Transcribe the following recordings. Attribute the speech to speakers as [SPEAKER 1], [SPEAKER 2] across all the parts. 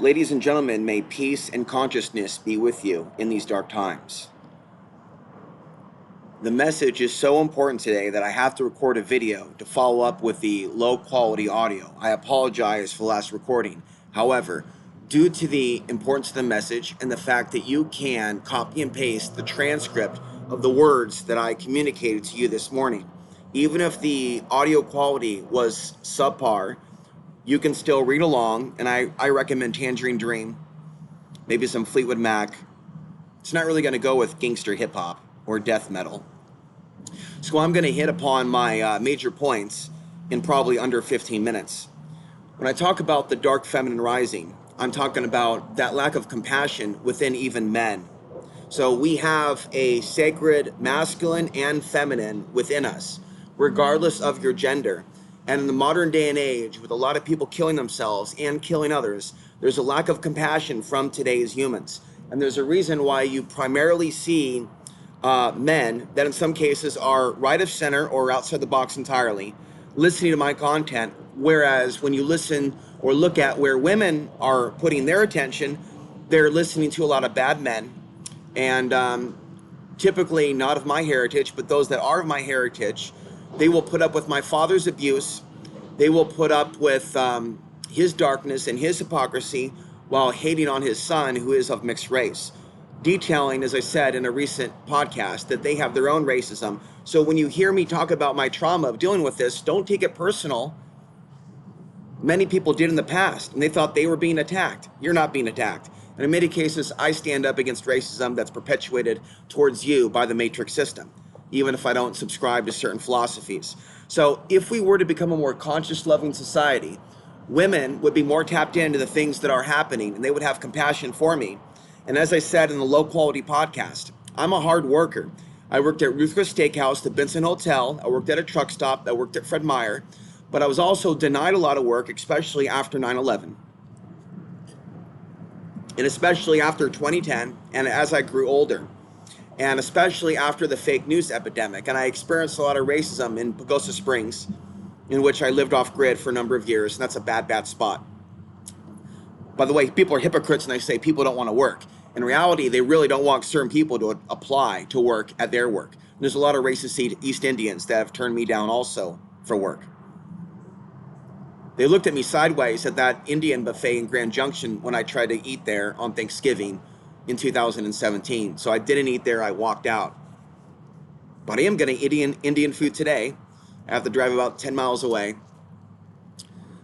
[SPEAKER 1] Ladies and gentlemen, may peace and consciousness be with you in these dark times. The message is so important today that I have to record a video to follow up with the low quality audio. I apologize for the last recording. However, due to the importance of the message and the fact that you can copy and paste the transcript of the words that I communicated to you this morning, even if the audio quality was subpar, you can still read along, and I recommend Tangerine Dream, maybe some Fleetwood Mac. It's not really going to go with gangster hip hop or death metal. So I'm going to hit upon my major points in probably under 15 minutes. When I talk about the dark feminine rising, I'm talking about that lack of compassion within even men. So we have a sacred masculine and feminine within us, regardless of your gender. And in the modern day and age, with a lot of people killing themselves and killing others, there's a lack of compassion from today's humans. And there's a reason why you primarily see men that in some cases are right of center or outside the box entirely, listening to my content. Whereas when you listen or look at where women are putting their attention, they're listening to a lot of bad men. And typically not of my heritage, but those that are of my heritage, they will put up with my father's abuse. They will put up with his darkness and his hypocrisy while hating on his son, who is of mixed race. Detailing, as I said in a recent podcast, that they have their own racism. So when you hear me talk about my trauma of dealing with this, don't take it personal. Many people did in the past, and they thought they were being attacked. You're not being attacked. And in many cases, I stand up against racism that's perpetuated towards you by the matrix system, even if I don't subscribe to certain philosophies. So if we were to become a more conscious, loving society, women would be more tapped into the things that are happening, and they would have compassion for me. And as I said in the low quality podcast, I'm a hard worker. I worked at Ruth Chris Steakhouse, the Benson Hotel. I worked at a truck stop. I worked at Fred Meyer. But I was also denied a lot of work, especially after 9/11. And especially after 2010, and as I grew older. And especially after the fake news epidemic. And I experienced a lot of racism in Pagosa Springs, in which I lived off grid for a number of years. And that's a bad, bad spot. By the way, people are hypocrites and they say people don't want to work. In reality, they really don't want certain people to apply to work at their work. And there's a lot of racist East Indians that have turned me down also for work. They looked at me sideways at that Indian buffet in Grand Junction when I tried to eat there on Thanksgiving in 2017. So I didn't eat there, I walked out. But I am getting Indian food today. I have to drive about 10 miles away.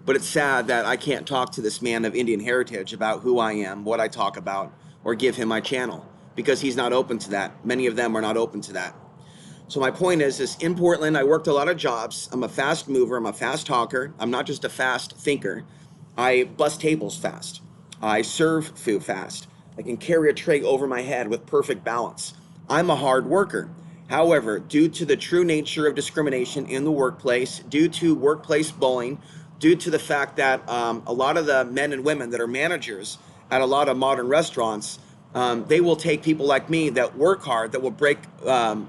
[SPEAKER 1] But it's sad that I can't talk to this man of Indian heritage about who I am, what I talk about, or give him my channel, because he's not open to that. Many of them are not open to that. So my point is in Portland, I worked a lot of jobs. I'm a fast mover. I'm a fast talker. I'm not just a fast thinker. I bust tables fast. I serve food fast. I can carry a tray over my head with perfect balance. I'm a hard worker. However, due to the true nature of discrimination in the workplace, due to workplace bullying, due to the fact that a lot of the men and women that are managers at a lot of modern restaurants, they will take people like me that work hard, that will break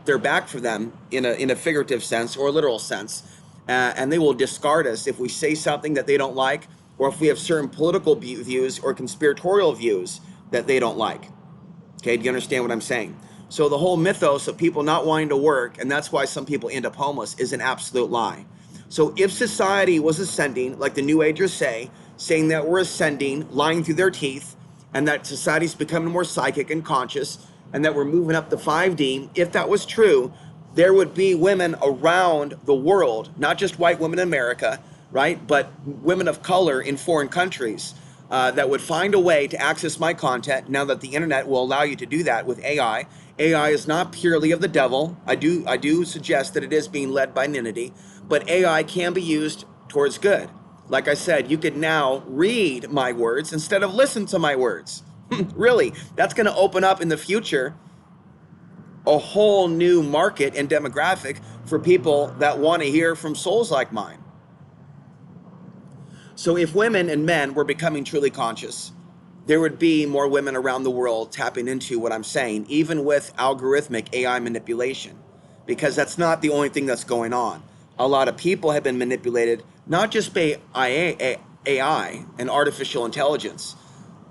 [SPEAKER 1] their back for them in a figurative sense or a literal sense, and they will discard us if we say something that they don't like, or if we have certain political views or conspiratorial views that they don't like. Okay, do you understand what I'm saying? So the whole mythos of people not wanting to work, and that's why some people end up homeless, is an absolute lie. So if society was ascending, like the New Agers say, saying that we're ascending, lying through their teeth, and that society's becoming more psychic and conscious, and that we're moving up to 5D, if that was true, there would be women around the world, not just white women in America, right, but women of color in foreign countries that would find a way to access my content now that the internet will allow you to do that with AI. AI is not purely of the devil. I do suggest that it is being led by Ninity, but AI can be used towards good. Like I said, you could now read my words instead of listen to my words. Really, that's going to open up in the future a whole new market and demographic for people that want to hear from souls like mine. So if women and men were becoming truly conscious, there would be more women around the world tapping into what I'm saying, even with algorithmic AI manipulation, because that's not the only thing that's going on. A lot of people have been manipulated, not just by AI and artificial intelligence,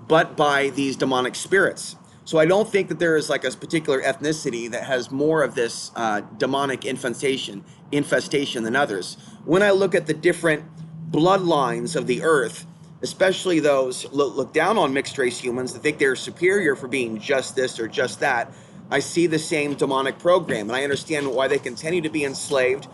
[SPEAKER 1] but by these demonic spirits. So I don't think that there is like a particular ethnicity that has more of this demonic infestation than others. When I look at the different bloodlines of the earth, especially those look down on mixed race humans that think they're superior for being just this or just that, I see the same demonic program, and I understand why they continue to be enslaved,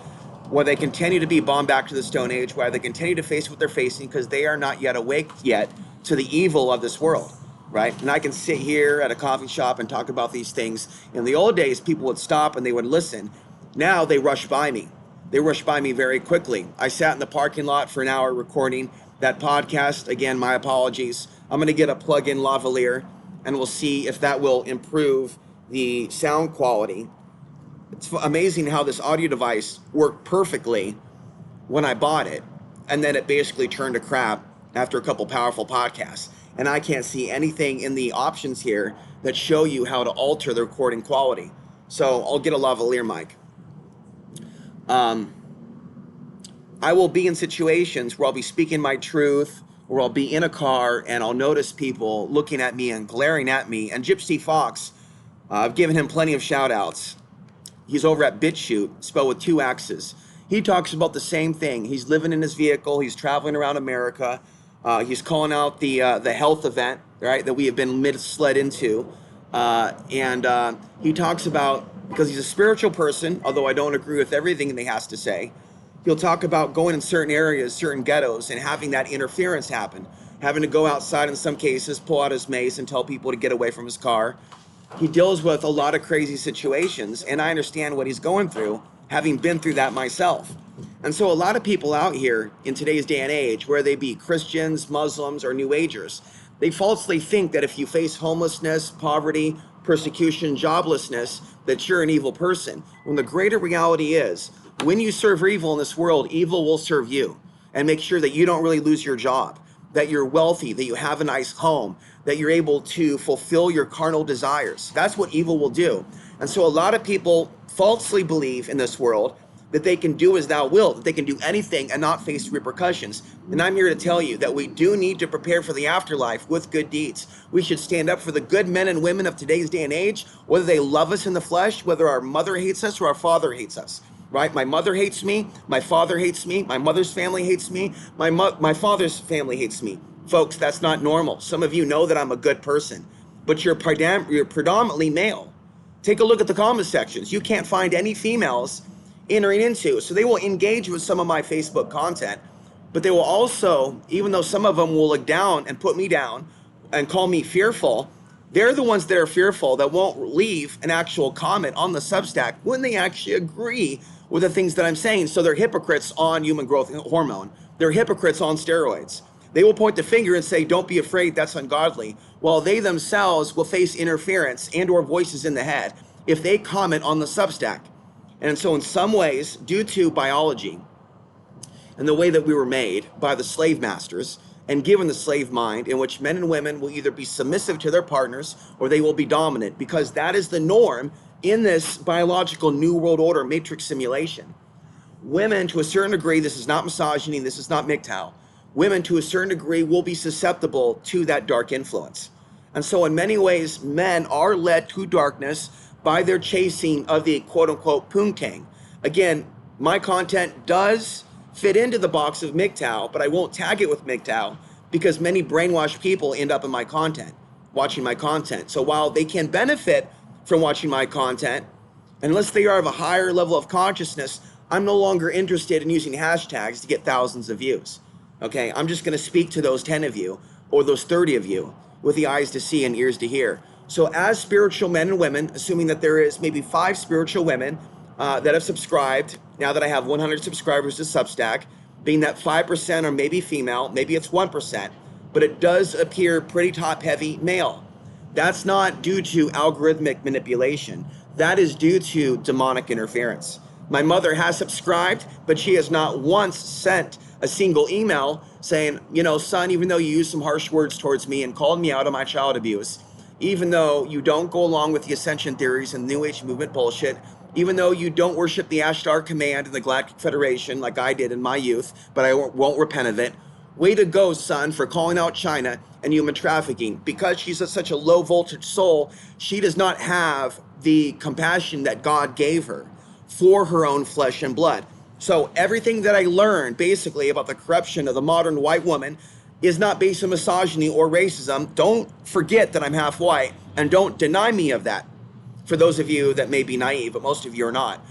[SPEAKER 1] why they continue to be bombed back to the Stone Age, why they continue to face what they're facing, because they are not yet awake yet to the evil of this world, right? And I can sit here at a coffee shop and talk about these things. In the old days, people would stop and they would listen. Now they rush by me. They rush by me very quickly. I sat in the parking lot for an hour recording that podcast. Again, my apologies. I'm going to get a plug-in lavalier, and we'll see if that will improve the sound quality. It's amazing how this audio device worked perfectly when I bought it, and then it basically turned to crap after a couple powerful podcasts. And I can't see anything in the options here that show you how to alter the recording quality. So I'll get a lavalier mic. I will be in situations where I'll be speaking my truth, or I'll be in a car and I'll notice people looking at me and glaring at me. And Gypsy Fox, I've given him plenty of shout outs. He's over at BitChute, spelled with 2 X's. He talks about the same thing. He's living in his vehicle. He's traveling around America. He's calling out the health event, right, that we have been misled into. And he talks about, because he's a spiritual person, although I don't agree with everything that he has to say, he'll talk about going in certain areas, certain ghettos, and having that interference happen. Having to go outside in some cases, pull out his mace and tell people to get away from his car. He deals with a lot of crazy situations, and I understand what he's going through, having been through that myself. And so a lot of people out here in today's day and age, where they be Christians, Muslims, or New Agers, they falsely think that if you face homelessness, poverty, persecution, joblessness, that you're an evil person. When the greater reality is, when you serve evil in this world, evil will serve you, and make sure that you don't really lose your job, that you're wealthy, that you have a nice home, that you're able to fulfill your carnal desires. That's what evil will do. And so a lot of people falsely believe in this world that they can do as thou wilt, that they can do anything and not face repercussions. And I'm here to tell you that we do need to prepare for the afterlife with good deeds. We should stand up for the good men and women of today's day and age, whether they love us in the flesh, whether our mother hates us or our father hates us. Right? My mother hates me, my father hates me, my mother's family hates me, my father's family hates me. Folks, that's not normal. Some of you know that I'm a good person, but you're predominantly male. Take a look at the comment sections. You can't find any females entering into. So they will engage with some of my Facebook content, but they will also, even though some of them will look down and put me down and call me fearful, they're the ones that are fearful that won't leave an actual comment on the Substack when they actually agree with the things that I'm saying. So they're hypocrites on human growth hormone. They're hypocrites on steroids. They will point the finger and say, don't be afraid, that's ungodly, while they themselves will face interference and or voices in the head if they comment on the Substack. And so in some ways, due to biology and the way that we were made by the slave masters and given the slave mind, in which men and women will either be submissive to their partners or they will be dominant, because that is the norm in this biological New World Order matrix simulation. Women, to a certain degree, this is not misogyny, this is not MGTOW, women to a certain degree will be susceptible to that dark influence. And so in many ways, men are led to darkness by their chasing of the quote-unquote poontang. Again, my content does fit into the box of MGTOW, but I won't tag it with MGTOW because many brainwashed people end up in my content, watching my content. So while they can benefit from watching my content, unless they are of a higher level of consciousness, I'm no longer interested in using hashtags to get thousands of views. Okay, I'm just going to speak to those 10 of you or those 30 of you with the eyes to see and ears to hear. So as spiritual men and women, assuming that there is maybe 5 spiritual women that have subscribed, now that I have 100 subscribers to Substack, being that 5% are maybe female, maybe it's 1%, but it does appear pretty top-heavy male. That's not due to algorithmic manipulation. That is due to demonic interference. My mother has subscribed, but she has not once sent a single email saying, you know, son, even though you used some harsh words towards me and called me out on my child abuse, even though you don't go along with the ascension theories and New Age movement bullshit, even though you don't worship the Ashtar Command and the Galactic Federation like I did in my youth, but I won't repent of it, way to go, son, for calling out China and human trafficking. Because she's such a low voltage soul, she does not have the compassion that God gave her for her own flesh and blood. So everything that I learned basically about the corruption of the modern white woman is not based on misogyny or racism. Don't forget that I'm half white, and don't deny me of that. For those of you that may be naive, but most of you are not.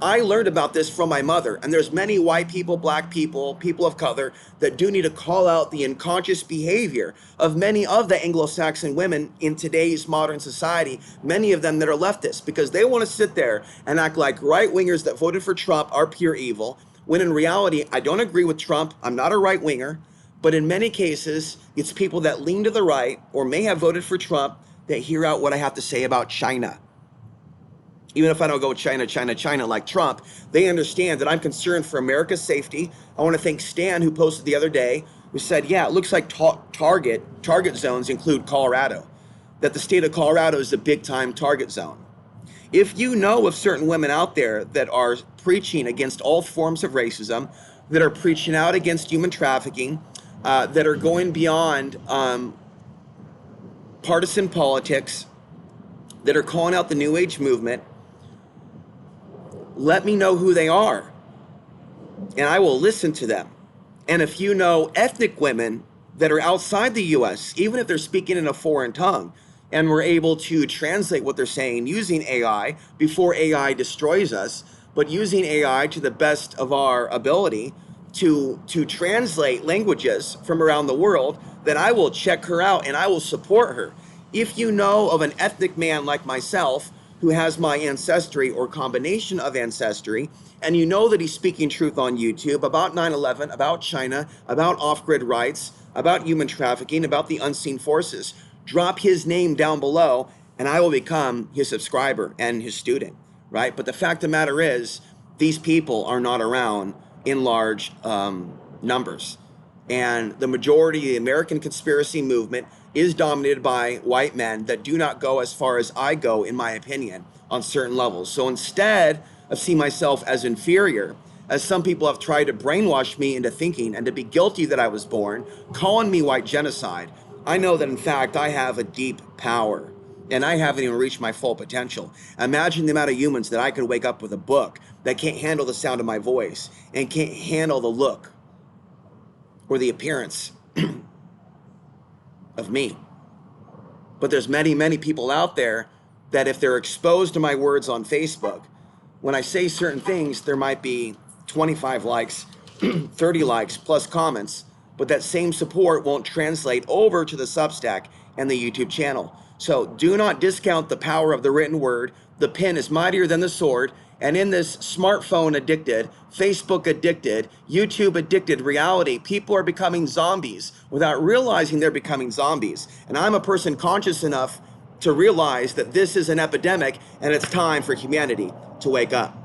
[SPEAKER 1] I learned about this from my mother, and there's many white people, black people, people of color that do need to call out the unconscious behavior of many of the Anglo-Saxon women in today's modern society, many of them that are leftists, because they want to sit there and act like right-wingers that voted for Trump are pure evil, when in reality, I don't agree with Trump. I'm not a right-winger, but in many cases, it's people that lean to the right or may have voted for Trump that hear out what I have to say about China. Even if I don't go China like Trump, they understand that I'm concerned for America's safety. I want to thank Stan, who posted the other day, who said, yeah, it looks like target zones include Colorado, that the state of Colorado is a big time target zone. If you know of certain women out there that are preaching against all forms of racism, that are preaching out against human trafficking, that are going beyond partisan politics, that are calling out the New Age movement, let me know who they are, and I will listen to them. And if you know ethnic women that are outside the U.S., even if they're speaking in a foreign tongue, and we're able to translate what they're saying using AI before AI destroys us, but using AI to the best of our ability to translate languages from around the world, then I will check her out and I will support her. If you know of an ethnic man like myself who has my ancestry or combination of ancestry, and you know that he's speaking truth on YouTube about 9/11, about China, about off-grid rights, about human trafficking, about the unseen forces, drop his name down below and I will become his subscriber and his student, right? But the fact of the matter is, these people are not around in large numbers. And the majority of the American conspiracy movement is dominated by white men that do not go as far as I go, in my opinion, on certain levels. So instead of seeing myself as inferior, as some people have tried to brainwash me into thinking and to be guilty that I was born, calling me white genocide, I know that in fact I have a deep power and I haven't even reached my full potential. Imagine the amount of humans that I could wake up with a book that can't handle the sound of my voice and can't handle the look or the appearance of me. But there's many, many people out there that if they're exposed to my words on Facebook, when I say certain things, there might be 25 likes, 30 likes plus comments, but that same support won't translate over to the Substack and the YouTube channel. So do not discount the power of the written word. The pen is mightier than the sword. And in this smartphone addicted, Facebook addicted, YouTube addicted reality, people are becoming zombies without realizing they're becoming zombies. And I'm a person conscious enough to realize that this is an epidemic and it's time for humanity to wake up.